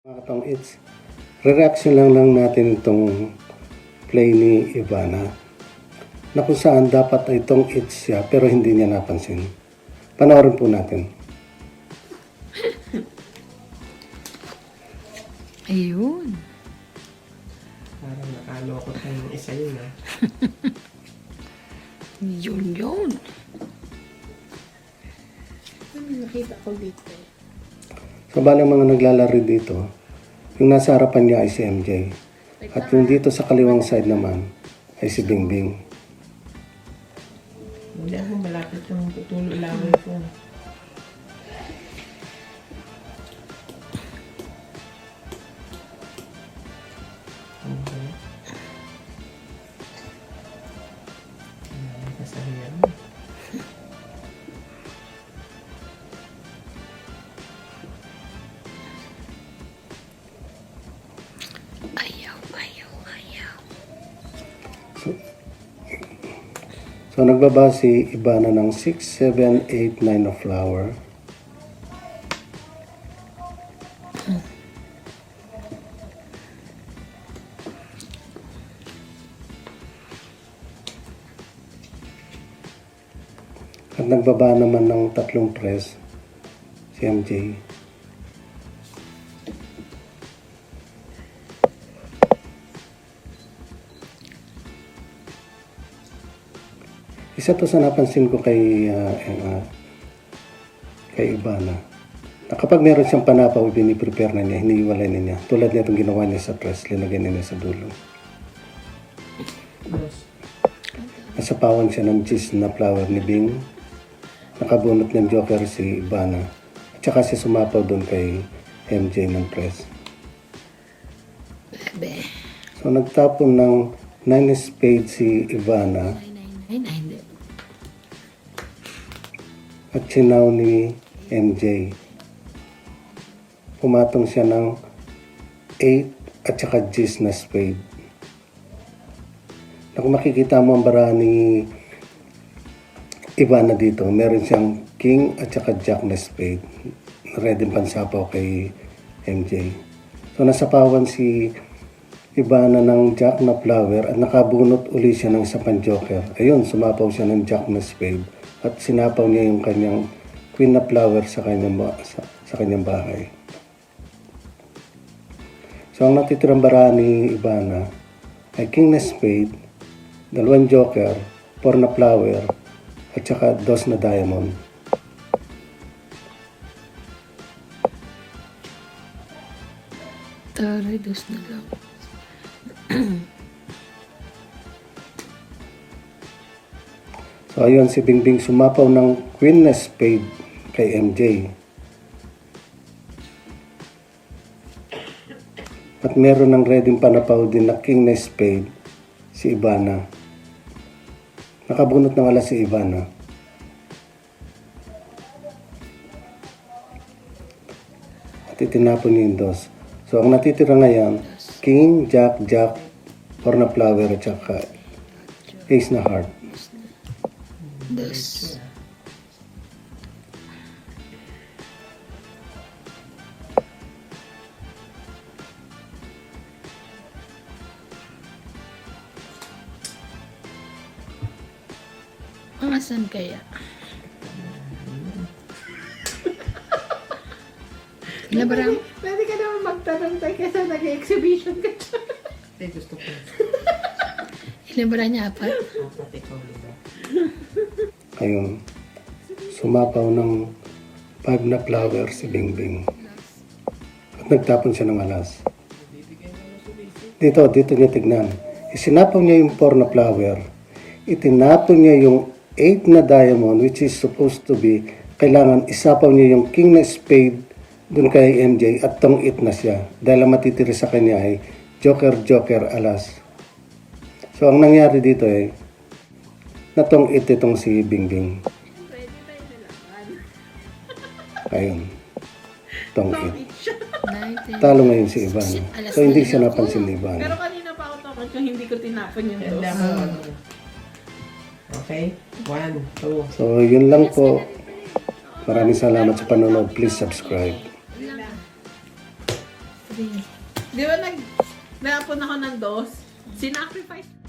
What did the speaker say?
Mga katong it's re-reaction lang natin itong play ni Ivana na kung saan dapat ay itong it's siya pero hindi niya napansin. Panoorin po natin. Ayun. Parang nakalokot na yung isa yun ah. Yun. Ano nakita ko dito? So bali ang mga naglalaro dito, yung nasa harapan niya ay si MJ. At yung dito sa kaliwang side naman ay si Bingbing. Hindi ako malapit yung tutulo laway ko. Okay. Kasahiyan mo. Ayaw. So nagbaba si Ivana ng 6, 7, 8, 9 of flower. At nagbaba naman ng 3 press si MJ. Isa to sa napansin ko kay Ivana. Na kapag meron siyang panapaw, biniprepare na niya, hinihiwalay na niya. Tulad niya itong ginawa niya sa press, linagay na niya sa dulo. Yes. Nasapawan siya ng cheese na flower ni Bing. Nakabunot ng joker si Ivana. At saka siya sumapaw doon kay MJ ng press. Bebe. So nagtapon ng 9 spade si Ivana. Ay. At sinaw ni MJ. Pumatong siya ng 8 at saka G's na spade. Na kung makikita mo ang bara ni Ivana dito, meron siyang King at saka Jack na spade. Ready pansapaw kay MJ. So nasapawan si Ivana ng Jack na flower at nakabunot uli siya ng isa pang joker. Ayun, sumapaw siya ng Jack na spade at sinapaw niya yung kanyang Queen na flower sa kanyang bahay. So ang natitirang bara ni Ivana ay King na spade, 2 joker, 4 na flower at saka 2 na diamond. Taray, dos na lang. So ayun, si Bingbing sumapaw ng Queen na spade kay MJ. At meron ng ready panapaw din na King na spade si Ivana. Nakabunot ng alas si Ivana. At itinapon niya yung dos. So ang natitira ngayon, King, Jack, 4 na flower at saka Ace na heart. Dos. Asan kaya? Labarang. Pwede ka naman magtanong tayo kasi nag-exhibition ka dyan. Hindi, gusto ko. Ilabara niya apat. Apat ikaw, diba? Ayun, sumapaw ng 5 na flower si Bingbing. At nagtapon siya ng alas. Dito niya tignan. Isinapaw niya yung 4 na flower. Itinapon niya yung 8 na diamond, which is supposed to be, kailangan isapaw niya yung King na spade dun kay MJ at tong 8 na siya. Dahil ang matitiri sa kanya ay joker, alas. So ang nangyari dito ay natong 8 itong si Bingbing. Ayun. Tong 8. Talo ngayon si Ivana. So hindi siya napansin ni Pero Ivana. kanina pa ako takot kung hindi ko tinapon yung Ganda dos. mo. Okay? 1, 2. So yun lang po. Maraming salamat sa panonood. Please subscribe. Three. Di ba naapon ako ng dos? Sinacrifice